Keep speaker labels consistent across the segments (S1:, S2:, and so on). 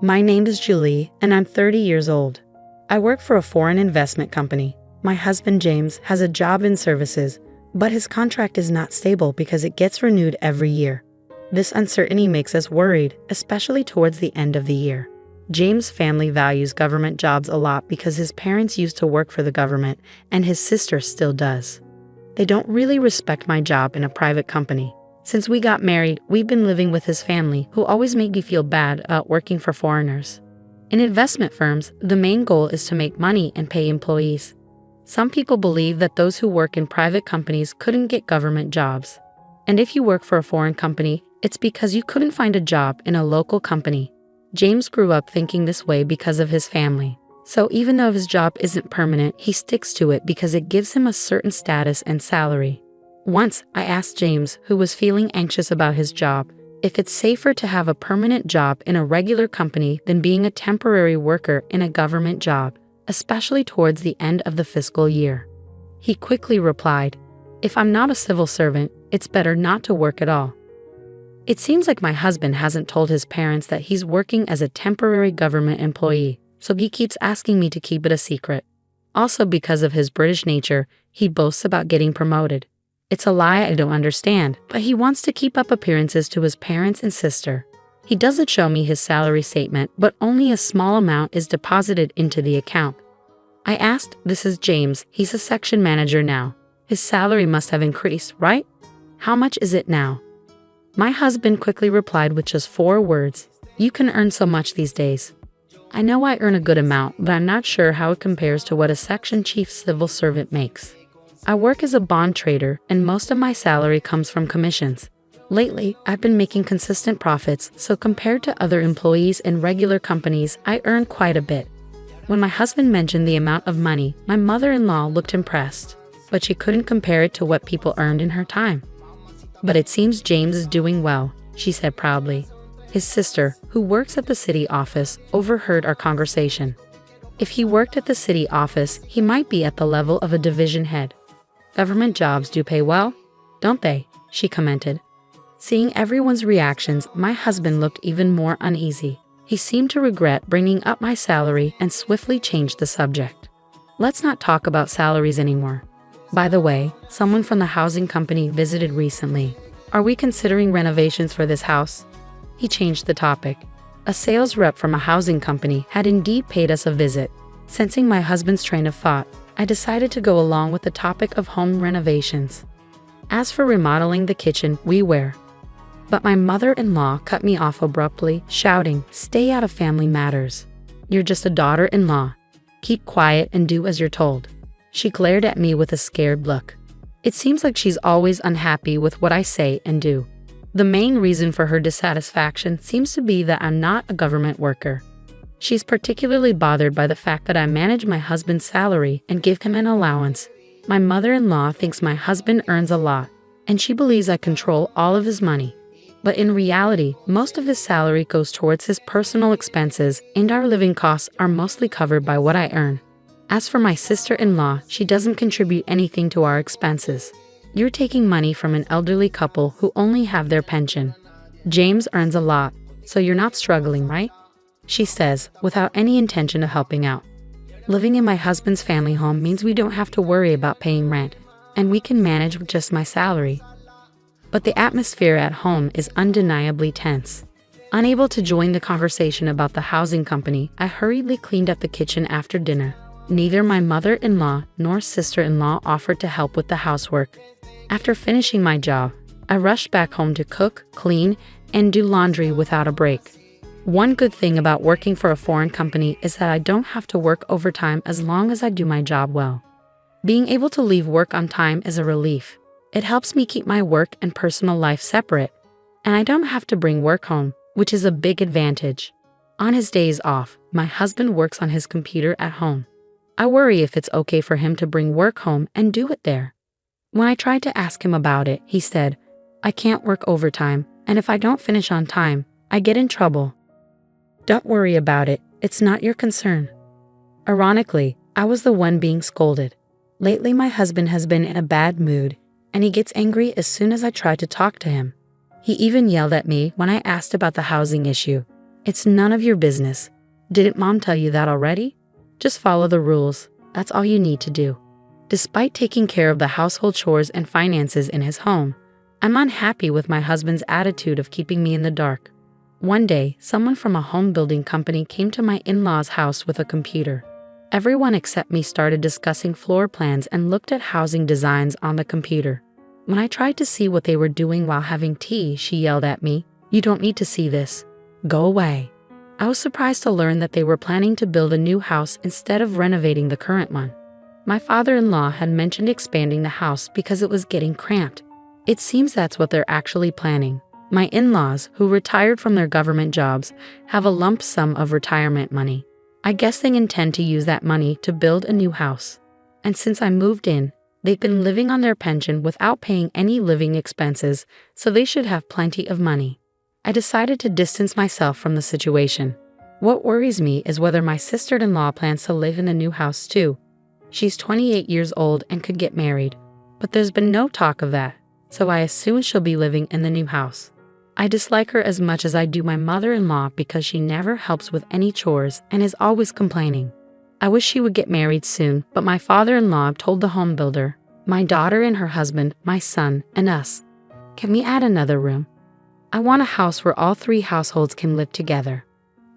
S1: My name is Julie, and I'm 30 years old. I work for a foreign investment company. My husband James has a job in services, but his contract is not stable because it gets renewed every year. This uncertainty makes us worried, especially towards the end of the year. James' family values government jobs a lot because his parents used to work for the government, and his sister still does. They don't really respect my job in a private company. Since we got married, we've been living with his family, who always make me feel bad about working for foreigners. In investment firms, the main goal is to make money and pay employees. Some people believe that those who work in private companies couldn't get government jobs. And if you work for a foreign company, it's because you couldn't find a job in a local company. James grew up thinking this way because of his family. So even though his job isn't permanent, he sticks to it because it gives him a certain status and salary. Once, I asked James, who was feeling anxious about his job, if it's safer to have a permanent job in a regular company than being a temporary worker in a government job, especially towards the end of the fiscal year. He quickly replied, "If I'm not a civil servant, it's better not to work at all." It seems like my husband hasn't told his parents that he's working as a temporary government employee, so he keeps asking me to keep it a secret. Also, because of his British nature, he boasts about getting promoted. It's a lie I don't understand, but he wants to keep up appearances to his parents and sister. He doesn't show me his salary statement, but only a small amount is deposited into the account. I asked, "This is James, he's a section manager now. His salary must have increased, right? How much is it now?" My husband quickly replied with just 4 words, "You can earn so much these days." I know I earn a good amount, but I'm not sure how it compares to what a section chief civil servant makes. I work as a bond trader, and most of my salary comes from commissions. Lately, I've been making consistent profits, so compared to other employees in regular companies, I earn quite a bit. When my husband mentioned the amount of money, my mother-in-law looked impressed, but she couldn't compare it to what people earned in her time. "But it seems James is doing well," she said proudly. His sister, who works at the city office, overheard our conversation. If he worked at the city office, he might be at the level of a division head. "Government jobs do pay well, don't they?" she commented. Seeing everyone's reactions, my husband looked even more uneasy. He seemed to regret bringing up my salary and swiftly changed the subject. "Let's not talk about salaries anymore. By the way, someone from the housing company visited recently. Are we considering renovations for this house?" He changed the topic. A sales rep from a housing company had indeed paid us a visit. Sensing my husband's train of thought, I decided to go along with the topic of home renovations. As for remodeling the kitchen, we were. But my mother-in-law cut me off abruptly, shouting, "Stay out of family matters. You're just a daughter-in-law. Keep quiet and do as you're told." She glared at me with a scared look. It seems like she's always unhappy with what I say and do. The main reason for her dissatisfaction seems to be that I'm not a government worker. She's particularly bothered by the fact that I manage my husband's salary and give him an allowance. My mother-in-law thinks my husband earns a lot, and she believes I control all of his money. But in reality, most of his salary goes towards his personal expenses, and our living costs are mostly covered by what I earn. As for my sister-in-law, she doesn't contribute anything to our expenses. You're taking money from an elderly couple who only have their pension. James earns a lot, so you're not struggling, right? She says, without any intention of helping out. Living in my husband's family home means we don't have to worry about paying rent, and we can manage with just my salary. But the atmosphere at home is undeniably tense. Unable to join the conversation about the housing company, I hurriedly cleaned up the kitchen after dinner. Neither my mother-in-law nor sister-in-law offered to help with the housework. After finishing my job, I rushed back home to cook, clean, and do laundry without a break. One good thing about working for a foreign company is that I don't have to work overtime as long as I do my job well. Being able to leave work on time is a relief. It helps me keep my work and personal life separate, and I don't have to bring work home, which is a big advantage. On his days off, my husband works on his computer at home. I worry if it's okay for him to bring work home and do it there. When I tried to ask him about it, he said, "I can't work overtime, and if I don't finish on time, I get in trouble." "Don't worry about it, it's not your concern." Ironically, I was the one being scolded. Lately, my husband has been in a bad mood, and he gets angry as soon as I try to talk to him. He even yelled at me when I asked about the housing issue. It's none of your business. Didn't Mom tell you that already? Just follow the rules. That's all you need to do. Despite taking care of the household chores and finances in his home, I'm unhappy with my husband's attitude of keeping me in the dark. One day, someone from a home building company came to my in-laws' house with a computer. Everyone except me started discussing floor plans and looked at housing designs on the computer. When I tried to see what they were doing while having tea, she yelled at me, "You don't need to see this. Go away." I was surprised to learn that they were planning to build a new house instead of renovating the current one. My father-in-law had mentioned expanding the house because it was getting cramped. It seems that's what they're actually planning. My in-laws, who retired from their government jobs, have a lump sum of retirement money. I guess they intend to use that money to build a new house. And since I moved in, they've been living on their pension without paying any living expenses, so they should have plenty of money. I decided to distance myself from the situation. What worries me is whether my sister-in-law plans to live in the new house too. She's 28 years old and could get married, but there's been no talk of that, so I assume she'll be living in the new house. I dislike her as much as I do my mother-in-law because she never helps with any chores and is always complaining. I wish she would get married soon, but my father-in-law told the home builder, my daughter and her husband, my son, and us, "Can we add another room? I want a house where all three households can live together."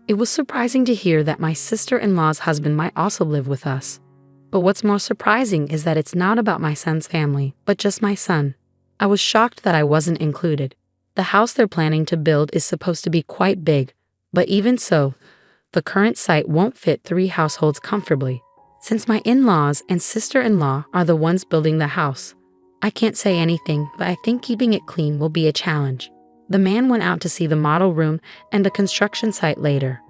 S1: It was surprising to hear that my sister-in-law's husband might also live with us. But what's more surprising is that it's not about my son's family, but just my son. I was shocked that I wasn't included. The house they're planning to build is supposed to be quite big, but even so, the current site won't fit three households comfortably. Since my in-laws and sister-in-law are the ones building the house, I can't say anything, but I think keeping it clean will be a challenge. The man went out to see the model room and the construction site later.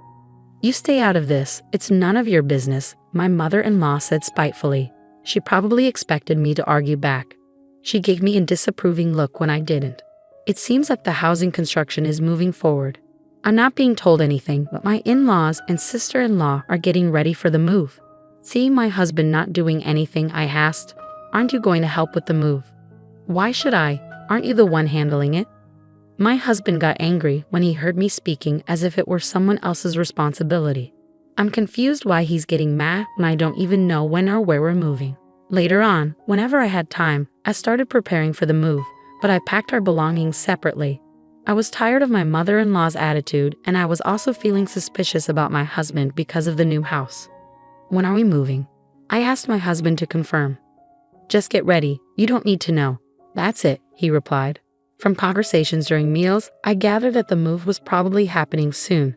S1: "You stay out of this, it's none of your business," my mother-in-law said spitefully. She probably expected me to argue back. She gave me a disapproving look when I didn't. It seems like the housing construction is moving forward. I'm not being told anything, but my in-laws and sister-in-law are getting ready for the move. Seeing my husband not doing anything, I asked, "Aren't you going to help with the move?" "Why should I? Aren't you the one handling it?" My husband got angry when he heard me speaking as if it were someone else's responsibility. I'm confused why he's getting mad when I don't even know when or where we're moving. Later on, whenever I had time, I started preparing for the move, but I packed our belongings separately. I was tired of my mother-in-law's attitude, and I was also feeling suspicious about my husband because of the new house. "When are we moving?" I asked my husband to confirm. "Just get ready, you don't need to know." "That's it," he replied. From conversations during meals, I gathered that the move was probably happening soon,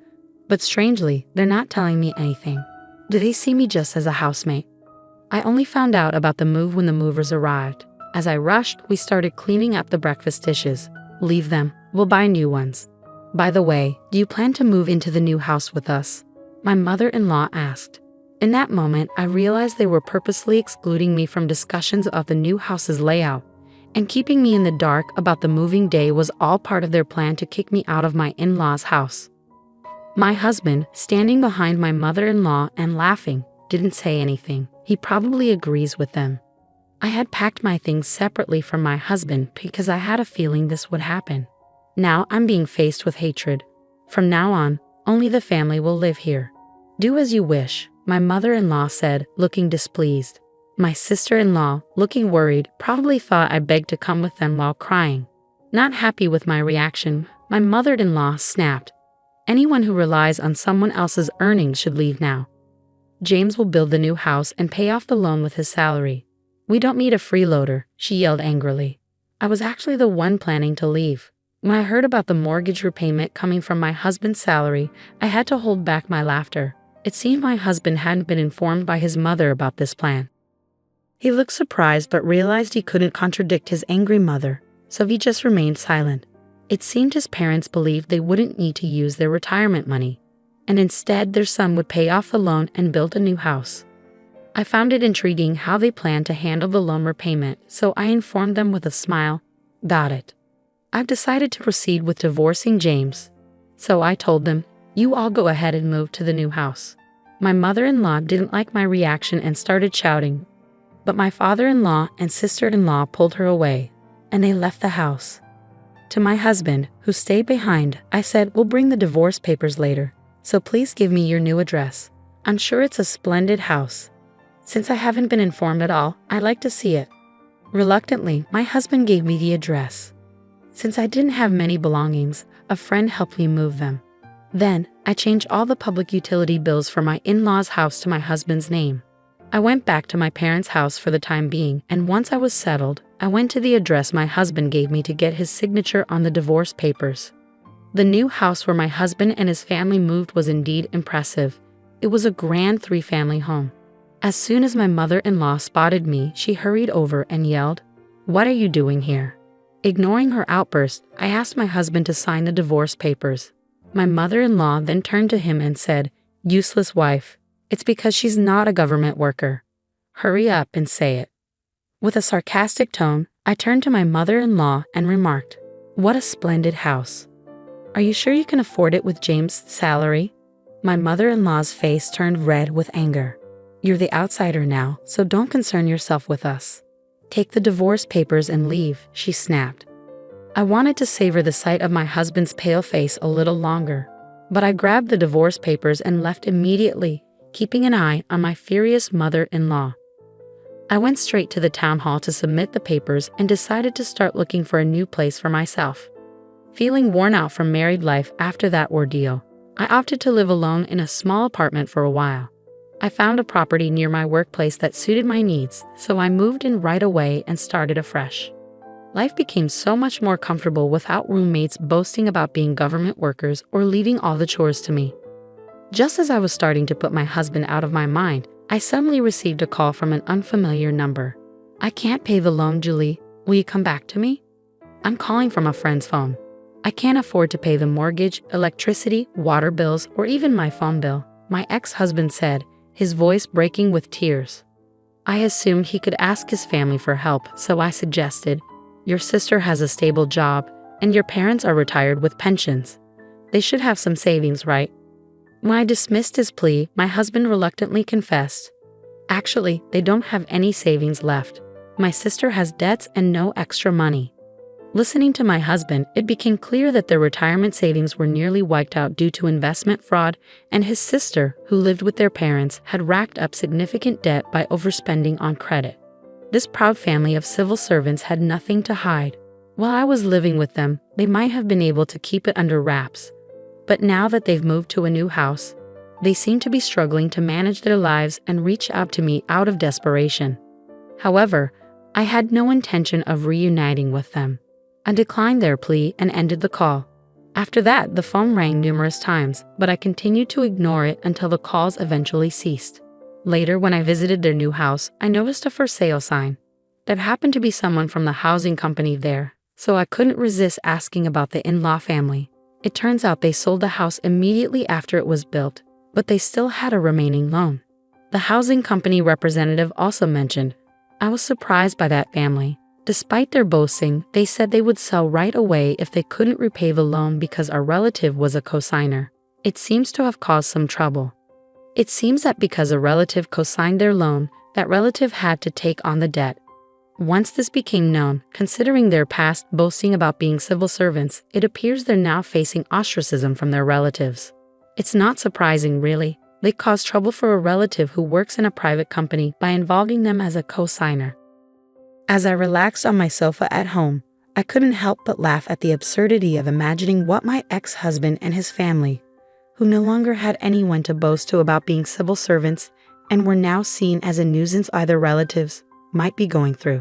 S1: but strangely, they're not telling me anything. Do they see me just as a housemate? I only found out about the move when the movers arrived. As I rushed, we started cleaning up the breakfast dishes. "Leave them, we'll buy new ones." "By the way, do you plan to move into the new house with us?" my mother-in-law asked. In that moment, I realized they were purposely excluding me from discussions of the new house's layout, and keeping me in the dark about the moving day was all part of their plan to kick me out of my in-laws' house. My husband, standing behind my mother-in-law and laughing, didn't say anything. He probably agrees with them. I had packed my things separately from my husband because I had a feeling this would happen. Now I'm being faced with hatred. From now on, only the family will live here. "Do as you wish," my mother-in-law said, looking displeased. My sister-in-law, looking worried, probably thought I begged to come with them while crying. Not happy with my reaction, my mother-in-law snapped, "Anyone who relies on someone else's earnings should leave now. James will build the new house and pay off the loan with his salary. We don't need a freeloader," she yelled angrily. I was actually the one planning to leave. When I heard about the mortgage repayment coming from my husband's salary, I had to hold back my laughter. It seemed my husband hadn't been informed by his mother about this plan. He looked surprised but realized he couldn't contradict his angry mother, so he just remained silent. It seemed his parents believed they wouldn't need to use their retirement money, and instead their son would pay off the loan and build a new house. I found it intriguing how they planned to handle the loan repayment, so I informed them with a smile, "Got it. I've decided to proceed with divorcing James." So I told them, "You all go ahead and move to the new house." My mother-in-law didn't like my reaction and started shouting, but my father-in-law and sister-in-law pulled her away, and they left the house. To my husband, who stayed behind, I said, "We'll bring the divorce papers later, so please give me your new address. I'm sure it's a splendid house. Since I haven't been informed at all, I'd like to see it." Reluctantly, my husband gave me the address. Since I didn't have many belongings, a friend helped me move them. Then, I changed all the public utility bills for my in-laws' house to my husband's name. I went back to my parents' house for the time being, and once I was settled, I went to the address my husband gave me to get his signature on the divorce papers. The new house where my husband and his family moved was indeed impressive. It was a grand 3-family home. As soon as my mother-in-law spotted me, she hurried over and yelled, "What are you doing here?" Ignoring her outburst, I asked my husband to sign the divorce papers. My mother-in-law then turned to him and said, "Useless wife. It's because she's not a government worker. Hurry up and say it." With a sarcastic tone, I turned to my mother-in-law and remarked, "What a splendid house. Are you sure you can afford it with James' salary?" My mother-in-law's face turned red with anger. "You're the outsider now, so don't concern yourself with us. Take the divorce papers and leave," she snapped. I wanted to savor the sight of my husband's pale face a little longer, but I grabbed the divorce papers and left immediately, keeping an eye on my furious mother-in-law. I went straight to the town hall to submit the papers and decided to start looking for a new place for myself. Feeling worn out from married life after that ordeal, I opted to live alone in a small apartment for a while. I found a property near my workplace that suited my needs, so I moved in right away and started afresh. Life became so much more comfortable without roommates boasting about being government workers or leaving all the chores to me. Just as I was starting to put my husband out of my mind, I suddenly received a call from an unfamiliar number. "I can't pay the loan, Julie. Will you come back to me? I'm calling from a friend's phone. I can't afford to pay the mortgage, electricity, water bills, or even my phone bill," my ex-husband said, his voice breaking with tears. I assumed he could ask his family for help, so I suggested, "Your sister has a stable job, and your parents are retired with pensions. They should have some savings, right?" When I dismissed his plea, my husband reluctantly confessed, "Actually, they don't have any savings left. My sister has debts and no extra money." Listening to my husband, it became clear that their retirement savings were nearly wiped out due to investment fraud, and his sister, who lived with their parents, had racked up significant debt by overspending on credit. This proud family of civil servants had nothing to hide. While I was living with them, they might have been able to keep it under wraps. But now that they've moved to a new house, they seem to be struggling to manage their lives and reach out to me out of desperation. However, I had no intention of reuniting with them. I declined their plea and ended the call. After that, the phone rang numerous times, but I continued to ignore it until the calls eventually ceased. Later, when I visited their new house, I noticed a for sale sign. There happened to be someone from the housing company there, so I couldn't resist asking about the in-law family. It turns out they sold the house immediately after it was built, but they still had a remaining loan. The housing company representative also mentioned, "I was surprised by that family. Despite their boasting, they said they would sell right away if they couldn't repay the loan because our relative was a cosigner. It seems to have caused some trouble. It seems that because a relative cosigned their loan, that relative had to take on the debt. Once this became known, considering their past boasting about being civil servants, it appears they're now facing ostracism from their relatives. It's not surprising, really. They caused trouble for a relative who works in a private company by involving them as a cosigner." As I relaxed on my sofa at home, I couldn't help but laugh at the absurdity of imagining what my ex-husband and his family, who no longer had anyone to boast to about being civil servants and were now seen as a nuisance by their relatives, might be going through.